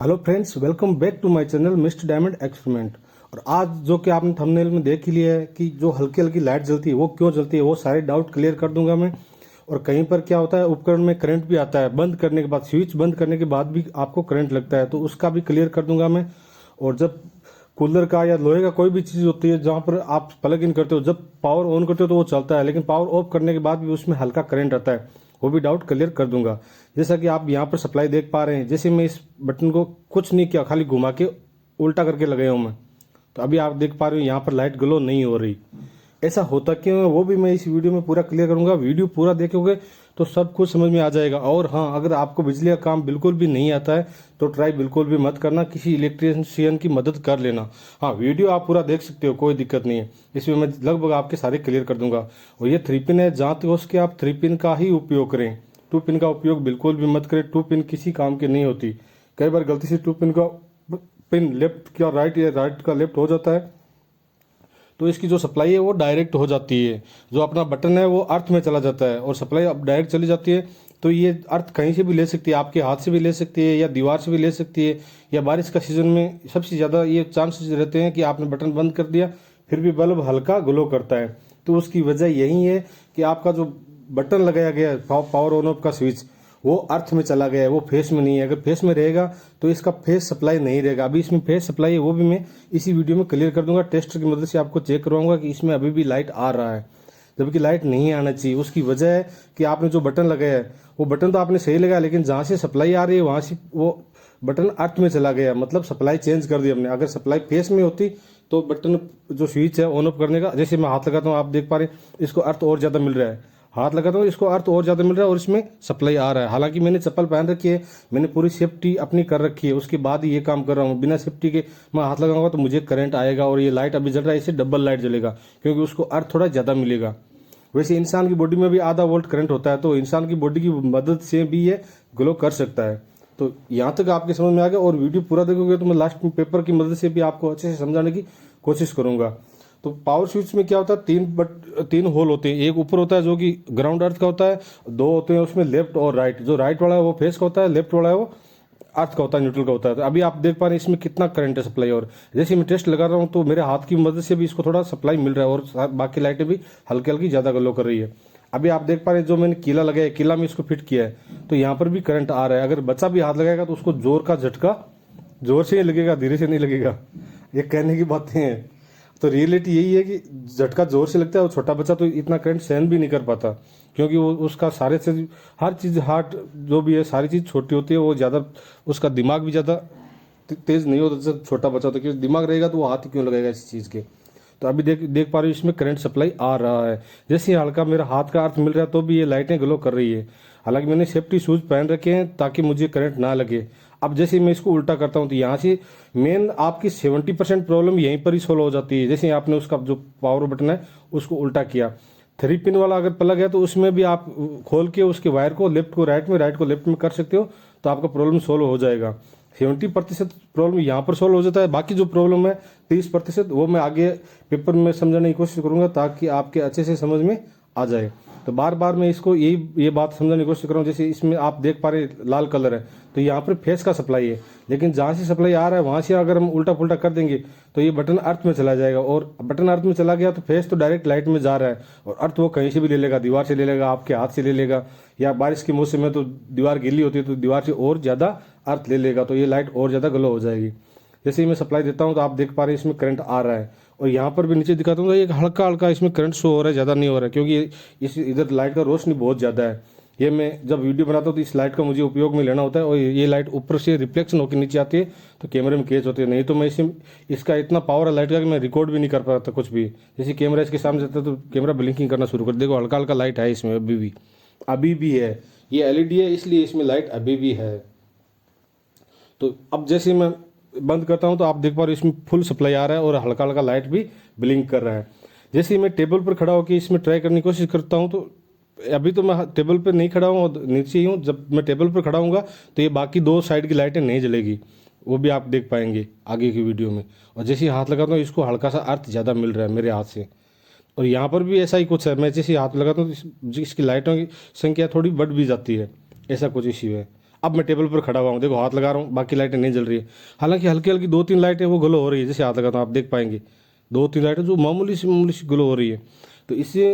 Hello friends, welcome back to my channel mister diamond experiment. और आज जो कि आपने थंबनेल में देख ही लिया है कि जो हल्की हल्की लाइट जलती है वो क्यों जलती है, वो सारे डाउट क्लियर कर दूंगा मैं। और कहीं पर क्या होता है, उपकरण में करंट भी आता है, बंद करने के बाद, स्विच बंद करने के बाद भी आपको करंट लगता है, तो उसका भी क्लियर कर दूंगा मैं। और जब कूलर का या लोहे का कोई भी चीज़ होती है जहाँ पर आप प्लग इन करते हो, जब पावर ऑन करते हो तो वो चलता है, लेकिन पावर ऑफ करने के बाद भी उसमें हल्का करंट आता है, वो भी डाउट क्लियर कर दूंगा। जैसा कि आप यहाँ पर सप्लाई देख पा रहे हैं, जैसे मैं इस बटन को कुछ नहीं किया, खाली घुमा के उल्टा करके लगाया हूँ मैं, तो अभी आप देख पा रहे हो यहाँ पर लाइट ग्लो नहीं हो रही। ऐसा होता क्यों है वो भी मैं इस वीडियो में पूरा क्लियर करूंगा। वीडियो पूरा देखोगे तो सब कुछ समझ में आ जाएगा। और हाँ, अगर आपको बिजली का काम बिल्कुल भी नहीं आता है तो ट्राई बिल्कुल भी मत करना, किसी इलेक्ट्रीशियन की मदद कर लेना। हाँ, वीडियो आप पूरा देख सकते हो, कोई दिक्कत नहीं है, इसमें मैं लगभग आपके सारे क्लियर कर दूंगा। और ये 3 पिन है, जहाँ तक हो सके आप 3 पिन का ही उपयोग करें, 2 पिन का उपयोग बिल्कुल भी मत करें। 2 पिन किसी काम की नहीं होती। कई बार गलती से 2 पिन का पिन लेफ्ट का राइट या राइट का लेफ्ट हो जाता है, तो इसकी जो सप्लाई है वो डायरेक्ट हो जाती है, जो अपना बटन है वो अर्थ में चला जाता है और सप्लाई अब डायरेक्ट चली जाती है। तो ये अर्थ कहीं से भी ले सकती है, आपके हाथ से भी ले सकती है या दीवार से भी ले सकती है, या बारिश का सीजन में सबसे ज़्यादा ये चांसेस रहते हैं कि आपने बटन बंद कर दिया फिर भी बल्ब हल्का ग्लो करता है। तो उसकी वजह यही है कि आपका जो बटन लगाया गया है, पावर ऑन ऑफ का स्विच, वो अर्थ में चला गया है, वो फेस में नहीं है। अगर फेस में रहेगा तो इसका फेस सप्लाई नहीं रहेगा। अभी इसमें फेस सप्लाई है, वो भी मैं इसी वीडियो में क्लियर कर दूंगा। टेस्टर की मदद से आपको चेक करवाऊंगा कि इसमें अभी भी लाइट आ रहा है, जबकि लाइट नहीं आना चाहिए। उसकी वजह है कि आपने जो बटन लगाया है वो बटन तो आपने सही लगाया, लेकिन जहाँ से सप्लाई आ रही है वहाँ से वो बटन अर्थ में चला गया, मतलब सप्लाई चेंज कर दी हमने। अगर सप्लाई फेस में होती तो बटन जो स्विच है ऑन ऑफ करने का, जैसे मैं हाथ लगाता हूँ, आप देख पा रहे हैं इसको अर्थ और ज़्यादा मिल रहा है, हाथ लगाता हूँ इसको अर्थ और ज़्यादा मिल रहा है और इसमें सप्लाई आ रहा है। हालांकि मैंने चप्पल पहन रखी है, मैंने पूरी सेफ्टी अपनी कर रखी है, उसके बाद ही ये काम कर रहा हूँ। बिना सेफ्टी के मैं हाथ लगाऊंगा तो मुझे करंट आएगा और ये लाइट अभी जल रहा है, इससे डबल लाइट जलेगा, क्योंकि उसको अर्थ थोड़ा ज़्यादा मिलेगा। वैसे इंसान की बॉडी में भी आधा वोल्ट करंट होता है, तो इंसान की बॉडी की मदद से भी ये ग्लो कर सकता है। तो यहाँ तक आपके समझ में आ गया। और वीडियो पूरा देखोगे तो मैं लास्ट में पेपर की मदद से भी आपको अच्छे से समझाने की कोशिश करूंगा। तो पावर स्विच में क्या होता है, तीन होल होते हैं। एक ऊपर होता है जो कि ग्राउंड अर्थ का होता है, 2 होते हैं उसमें लेफ्ट और राइट। जो राइट वाला है वो फेस का होता है, लेफ्ट वाला है वो अर्थ का होता है, न्यूट्रल का होता है। तो अभी आप देख पा रहे हैं इसमें कितना करंट है सप्लाई। और जैसे मैं टेस्ट लगा रहा हूँ तो मेरे हाथ की मदद से भी इसको थोड़ा सप्लाई मिल रहा है और बाकी लाइटें भी हल्की हल्की ज़्यादा ग्लो कर रही है। अभी आप देख पा रहे हैं जो मैंने कीला लगाया है, कीला में इसको फिट किया है, तो यहाँ पर भी करंट आ रहा है। अगर बच्चा भी हाथ लगाएगा तो उसको जोर का झटका जोर से ही लगेगा, धीरे से नहीं लगेगा। ये कहने की बातें हैं, तो रियलिटी यही है कि झटका जोर से लगता है और छोटा बच्चा तो इतना करंट सहन भी नहीं कर पाता, क्योंकि वो उसका सारे से हर चीज़, हार्ट जो भी है सारी चीज़ छोटी होती है, वो ज़्यादा उसका दिमाग भी ज़्यादा तेज नहीं होता जैसे छोटा बच्चा होता है, क्योंकि दिमाग रहेगा तो वो हाथ ही क्यों लगाएगा इस चीज़ के। तो अभी देख पा रहे हो इसमें करंट सप्लाई आ रहा है। जैसे ही हल्का मेरा हाथ का अर्थ मिल रहा है तो भी ये लाइटें ग्लो कर रही है। हालांकि मैंने सेफ्टी शूज पहन रखे हैं ताकि मुझे करंट ना लगे। अब जैसे मैं इसको उल्टा करता हूँ तो यहाँ से मेन आपकी 70% प्रॉब्लम यहीं पर ही सोल्व हो जाती है। जैसे आपने उसका जो पावर बटन है उसको उल्टा किया, 3 पिन वाला अगर प्लग है तो उसमें भी आप खोल के उसके वायर को लेफ्ट को राइट में, राइट को लेफ्ट में कर सकते हो, तो आपका प्रॉब्लम सोल्व हो जाएगा। 70% प्रॉब्लम यहाँ पर सोल्व हो जाता है। बाकी जो प्रॉब्लम है 30% वो मैं आगे पेपर में समझाने की कोशिश करूंगा ताकि आपके अच्छे से समझ में आ जाए। तो बार बार मैं इसको ये बात समझाने की कोशिश कर रहा हूँ। जैसे इसमें आप देख पा रहे लाल कलर है, तो यहाँ पर फेस का सप्लाई है, लेकिन जहाँ से सप्लाई आ रहा है वहाँ से अगर हम उल्टा पुल्टा कर देंगे तो ये बटन अर्थ में चला जाएगा। और बटन अर्थ में चला गया तो फेस तो डायरेक्ट लाइट में जा रहा है, और अर्थ वो कहीं से भी ले लेगा, दीवार से ले लेगा, आपके हाथ से ले लेगा, या बारिश के मौसम में तो दीवार गीली होती है तो दीवार से और ज़्यादा अर्थ ले लेगा, तो ये लाइट और ज़्यादा ग्लो हो जाएगी। जैसे ही मैं सप्लाई देता हूँ तो आप देख पा रहे हैं इसमें करंट आ रहा है। और यहाँ पर भी नीचे दिखाता हूँ तो एक हल्का हल्का इसमें करंट शो हो रहा है, ज़्यादा नहीं हो रहा है, क्योंकि इस इधर लाइट का रोशनी बहुत ज़्यादा है। ये मैं जब वीडियो बनाता हूँ तो इस लाइट का मुझे उपयोग में लेना होता है, और ये लाइट ऊपर से रिफ्लेक्शन होकर नीचे आती है तो कैमरे में कैच होती है। नहीं तो मैं इसका इतना पावर है लाइट का कि मैं रिकॉर्ड भी नहीं कर पाता कुछ भी। जैसे कैमरा इसके सामने जाता है तो कैमरा ब्लिंकिंग करना शुरू कर, देखो हल्का हल्का लाइट है इसमें, अभी भी है। ये एलईडी है इसलिए इसमें लाइट अभी भी है। तो अब जैसे मैं बंद करता हूं तो आप देख पा रहे हो इसमें फुल सप्लाई आ रहा है और हल्का हल्का लाइट भी ब्लिंक कर रहा है। जैसे ही मैं टेबल पर खड़ा होकर इसमें ट्राई करने की कोशिश करता हूं, तो अभी तो मैं टेबल पर नहीं खड़ा हूँ और नीचे ही हूँ, जब मैं टेबल पर खड़ा हूँगा तो ये बाकी 2 साइड की लाइटें नहीं जलेगी, वो भी आप देख पाएंगे आगे की वीडियो में। और जैसे ही हाथ लगाता हूँ इसको हल्का सा अर्थ ज़्यादा मिल रहा है मेरे हाथ से। और यहाँ पर भी ऐसा ही कुछ है, मैं जैसे हाथ लगाता हूँ तो इसकी लाइटों की संख्या थोड़ी बढ़ भी जाती है, ऐसा कुछ इश्यू है। अब मैं टेबल पर खड़ा हुआ हूँ, देखो हाथ लगा रहा हूँ, बाकी लाइटें नहीं जल रही है। हालांकि हल्की हल्की 2-3 लाइटें वो ग्लो हो रही है, जैसे हाथ लगाता हूँ आप देख पाएंगे 2-3 लाइटें जो मामूली सी ग्लो हो रही है। तो इससे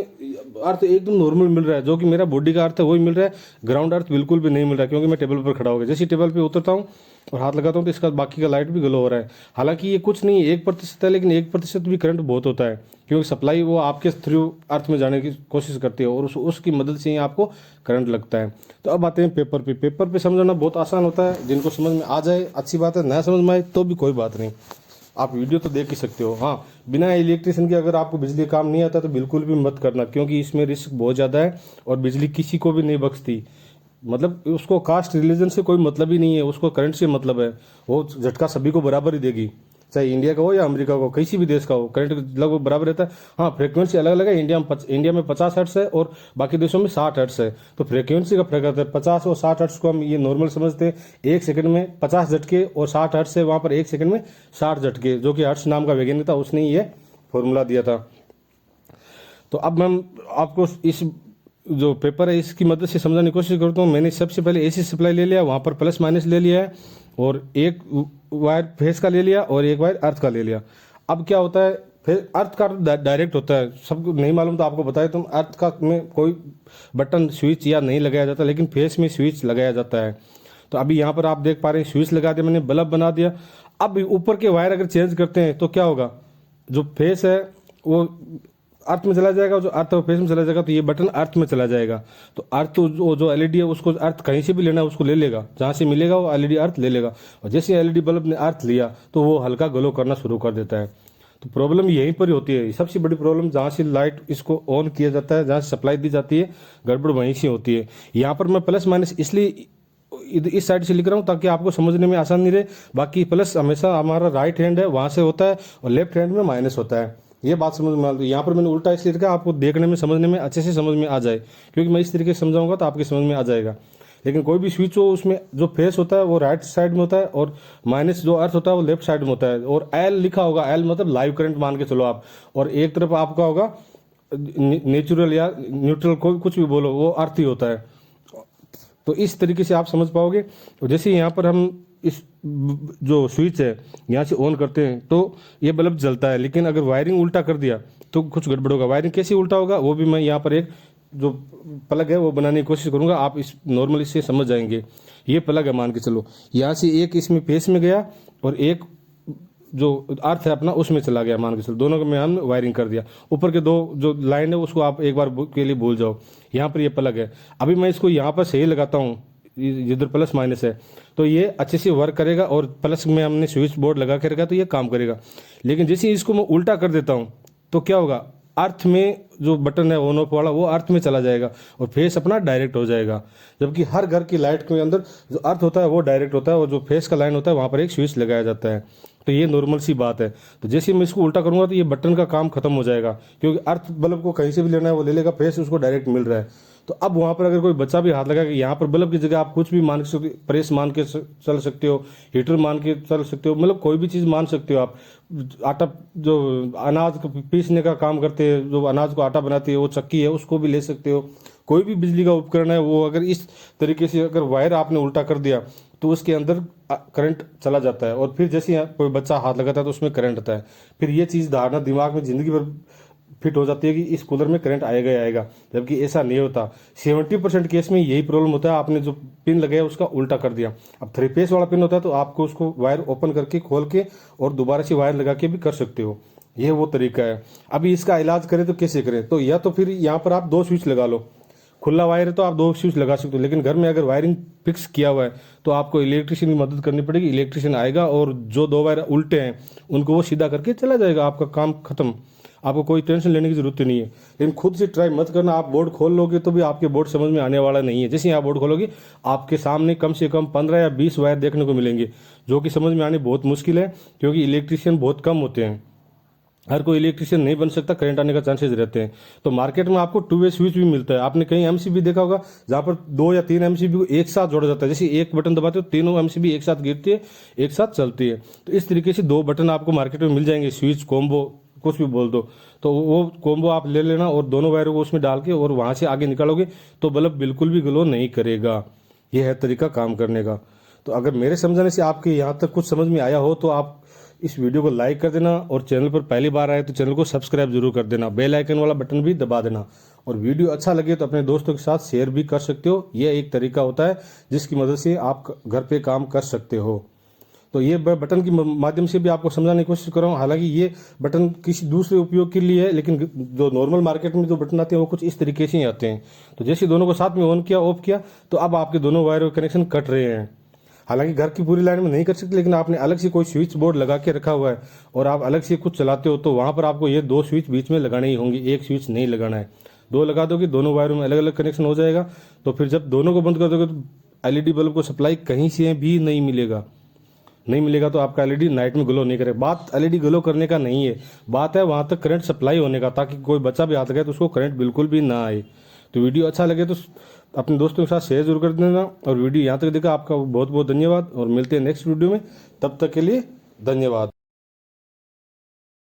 अर्थ एकदम नॉर्मल मिल रहा है, जो कि मेरा बॉडी का अर्थ है वही मिल रहा है, ग्राउंड अर्थ बिल्कुल भी नहीं मिल रहा है, क्योंकि मैं टेबल पर खड़ा हो गया। जैसे ही टेबल पर उतरता हूँ और हाथ लगाता हूँ तो इसका बाकी का लाइट भी ग्लो हो रहा है। हालांकि ये कुछ नहीं 1% है, लेकिन 1% भी करंट बहुत होता है, क्योंकि सप्लाई वो आपके थ्रू अर्थ में जाने की कोशिश करती है और उसकी मदद से ही आपको करंट लगता है। तो अब आते हैं पेपर पे। पेपर पे समझना बहुत आसान होता है, जिनको समझ में आ जाए अच्छी बात है, ना समझ में आए तो भी कोई बात नहीं, आप वीडियो तो देख ही सकते हो। हाँ, बिना इलेक्ट्रिशियन के अगर आपको बिजली काम नहीं आता तो बिल्कुल भी मत करना, क्योंकि इसमें रिस्क बहुत ज़्यादा है और बिजली किसी को भी नहीं बख्शती। मतलब उसको कास्ट रिलीजन से कोई मतलब ही नहीं है, उसको करंट से मतलब है, वो झटका सभी को बराबर ही देगी, चाहे इंडिया का हो या अमेरिका का हो, किसी भी देश का हो, करंट लगभग बराबर रहता है। हाँ, फ्रीक्वेंसी अलग अलग है, इंडिया में 50 हर्ट्स है और बाकी देशों में 60 हर्ट्स है, तो फ्रीक्वेंसी का फर्क आता है। 50 और 60 हर्ट्स को हम ये नॉर्मल समझते हैं, 1 सेकंड में 50 झटके, और 60 हर्ट्स है वहाँ पर 1 सेकंड में 60 झटके, जो कि हर्ट्स नाम का वैज्ञानिक था, उसने ये फॉर्मूला दिया था। तो अब मैं आपको इस जो पेपर है इसकी मदद से समझाने की कोशिश करता हूँ। मैंने सबसे पहले एसी सप्लाई ले लिया, वहाँ पर प्लस माइनस ले लिया है, और एक वायर फेस का ले लिया और एक वायर अर्थ का ले लिया। अब क्या होता है, फिर अर्थ का डायरेक्ट होता है, सबको नहीं मालूम तो आपको बताए, तुम अर्थ का में कोई बटन स्विच या नहीं लगाया जाता, लेकिन फेस में स्विच लगाया जाता है। तो अभी यहाँ पर आप देख पा रहे हैं स्विच लगा दिया मैंने, बल्ब बना दिया। अब ऊपर के वायर अगर चेंज करते हैं तो क्या होगा, जो फेस है वो अर्थ में चला जाएगा, जो अर्थ है वो फेस में चला जाएगा, तो ये बटन अर्थ में चला जाएगा। तो अर्थ जो एलईडी है उसको अर्थ कहीं से भी लेना है उसको ले लेगा, जहाँ से मिलेगा वो एलईडी अर्थ ले लेगा, और जैसे एलईडी बल्ब ने अर्थ लिया तो वो हल्का ग्लो करना शुरू कर देता है। तो प्रॉब्लम यहीं पर ही होती है, सबसे बड़ी प्रॉब्लम जहाँ से लाइट इसको ऑन किया जाता है, जहाँ से सप्लाई दी जाती है, गड़बड़ वहीं से होती है। यहाँ पर मैं प्लस माइनस इसलिए इस साइड से लिख रहा हूँ ताकि आपको समझने में आसानी रहे। बाकी प्लस हमेशा हमारा राइट हैंड है वहाँ से होता है, और लेफ्ट हैंड में माइनस होता है, ये बात समझ में आ रही। यहाँ पर मैंने उल्टा इसलिए लिखा आपको देखने में समझने में अच्छे से समझ में आ जाए, क्योंकि मैं इस तरीके से समझाऊंगा तो आपकी समझ में आ जाएगा। लेकिन कोई भी स्विच हो उसमें जो फेस होता है वो राइट साइड में होता है, और माइनस जो अर्थ होता है वो लेफ्ट साइड में होता है, और एल लिखा होगा, एल मतलब लाइव करंट मान के चलो आप, और एक तरफ आपका होगा नेचुरल या न्यूट्रल, कोई कुछ भी बोलो, वो अर्थ ही होता है। तो इस तरीके से आप समझ पाओगे। तो जैसे यहाँ पर हम इस जो स्विच है यहाँ से ऑन करते हैं तो ये बल्ब जलता है, लेकिन अगर वायरिंग उल्टा कर दिया तो कुछ गड़बड़ होगा। वायरिंग कैसे उल्टा होगा वो भी मैं यहाँ पर एक जो प्लग है वो बनाने की कोशिश करूँगा, आप इस नॉर्मल इससे समझ जाएंगे। ये प्लग है मान के चलो, यहाँ से एक इसमें फेस में गया और एक जो अर्थ है अपना उसमें चला गया, मान के चलो दोनों को मैं हमने वायरिंग कर दिया। ऊपर के दो जो लाइन है उसको आप एक बार के लिए भूल जाओ। यहाँ पर ये प्लग है, अभी मैं इसको यहाँ पर सही लगाता हूँ, जिधर प्लस माइनस है, तो ये अच्छे से वर्क करेगा, और प्लस में हमने स्विच बोर्ड लगा के रखा तो ये काम करेगा। लेकिन जैसे इसको मैं उल्टा कर देता हूँ तो क्या होगा, अर्थ में जो बटन है ऑन ऑफ वाला वो अर्थ में चला जाएगा और फेस अपना डायरेक्ट हो जाएगा। जबकि हर घर की लाइट के अंदर जो अर्थ होता है वो डायरेक्ट होता है, और जो फेस का लाइन होता है वहाँ पर एक स्विच लगाया जाता है। तो ये नॉर्मल सी बात है। तो जैसे मैं इसको उल्टा करूंगा तो ये बटन का काम खत्म हो जाएगा, क्योंकि अर्थ बल्ब को कहीं से भी लेना है वो ले लेगा, फेस उसको डायरेक्ट मिल रहा है। तो अब वहाँ पर अगर कोई बच्चा भी हाथ लगाएगा, यहाँ पर बल्ब की जगह आप कुछ भी मान सकते, प्रेस मान के चल सकते हो, हीटर मान के चल सकते हो, मतलब कोई भी चीज़ मान सकते हो आप। आटा जो अनाज को पीसने का काम करते हैं, जो अनाज को आटा बनाती है वो चक्की है, उसको भी ले सकते हो। कोई भी बिजली का उपकरण है वो अगर इस तरीके से अगर वायर आपने उल्टा कर दिया तो उसके अंदर करंट चला जाता है, और फिर जैसे कोई बच्चा हाथ लगाता है तो उसमें करंट आता है। फिर ये चीज़ धारणा दिमाग में ज़िंदगी भर फिट हो जाती है कि इस कूलर में करंट आएगा ही आएगा, जबकि ऐसा नहीं होता। 70% केस में यही प्रॉब्लम होता है, आपने जो पिन लगाया उसका उल्टा कर दिया। अब 3 फेस वाला पिन होता है तो आपको उसको वायर ओपन करके खोल के और दोबारा से वायर लगा के भी कर सकते हो, ये वो तरीका है। अभी इसका इलाज करें तो कैसे करें, तो या तो फिर यहाँ पर आप 2 स्विच लगा लो, खुला वायर है तो आप 2 स्विच लगा सकते हो, लेकिन घर में अगर वायरिंग फिक्स किया हुआ है तो आपको इलेक्ट्रिशियन की मदद करनी पड़ेगी। इलेक्ट्रिशियन आएगा और जो 2 वायर उल्टे हैं उनको वो सीधा करके चला जाएगा, आपका काम खत्म। आपको कोई टेंशन लेने की जरूरत नहीं है। लेकिन खुद से ट्राई मत करना, आप बोर्ड खोल लोगे तो भी आपके बोर्ड समझ में आने वाला नहीं है। जैसे ही आप बोर्ड खोलोगे आपके सामने कम से कम 15 या 20 वायर देखने को मिलेंगे, जो कि समझ में आने बहुत मुश्किल है, क्योंकि इलेक्ट्रिशियन बहुत कम होते हैं। हर कोई इलेक्ट्रिशियन नहीं बन सकता, करंट आने का चांसेस रहते हैं। तो मार्केट में आपको 2 वे स्विच भी मिलता है। आपने कहीं एमसीबी देखा होगा जहाँ पर 2 या 3 एमसीबी को एक साथ जोड़ा जाता है, जैसे एक बटन दबाते हो तीनों एमसीबी एक साथ गिरती है, एक साथ चलती है। तो इस तरीके से 2 बटन आपको मार्केट में मिल जाएंगे, स्विच कॉम्बो कुछ भी बोल दो, तो वो कॉम्बो आप ले लेना और दोनों वायरों को उसमें डाल के और वहाँ से आगे निकालोगे तो बल्ब बिल्कुल भी ग्लो नहीं करेगा। ये है तरीका काम करने का। तो अगर मेरे समझाने से आपके यहाँ तक कुछ समझ में आया हो तो आप इस वीडियो को लाइक कर देना, और चैनल पर पहली बार आए तो चैनल को सब्सक्राइब जरूर कर देना, बेल आइकन वाला बटन भी दबा देना, और वीडियो अच्छा लगे तो अपने दोस्तों के साथ शेयर भी कर सकते हो। यह एक तरीका होता है जिसकी मदद से आप घर पे काम कर सकते हो। तो ये बटन के माध्यम से भी आपको समझाने की कोशिश कर रहा हूँ। हालांकि ये बटन किसी दूसरे उपयोग के लिए है, लेकिन जो नॉर्मल मार्केट में जो बटन आते हैं वो कुछ इस तरीके से ही आते हैं। तो जैसे दोनों को साथ में ऑन किया, ऑफ किया, तो अब आपके दोनों वायर कनेक्शन कट रहे हैं। हालांकि घर की पूरी लाइन में नहीं कर सकते, लेकिन आपने अलग से कोई स्विच बोर्ड लगा के रखा हुआ है और आप अलग से कुछ चलाते हो तो वहां पर आपको ये 2 स्विच बीच में लगाने ही होंगे, एक स्विच नहीं लगाना है। 2 लगा दोगे, दोनों वायरों में अलग अलग कनेक्शन हो जाएगा। तो फिर जब दोनों को बंद कर दोगे तो एलईडी बल्ब को सप्लाई कहीं से भी नहीं मिलेगा तो आपका एलईडी नाइट में ग्लो नहीं करेगा। बात एलईडी ग्लो करने का नहीं है, बात है वहां तक करंट सप्लाई होने का, ताकि कोई बच्चा भी हाथ लगे तो उसको करंट बिल्कुल भी ना आए। तो वीडियो अच्छा लगे तो अपने दोस्तों के साथ शेयर जरूर कर देना, और वीडियो यहाँ तक देखा आपका बहुत बहुत धन्यवाद, और मिलते हैं नेक्स्ट वीडियो में। तब तक के लिए धन्यवाद।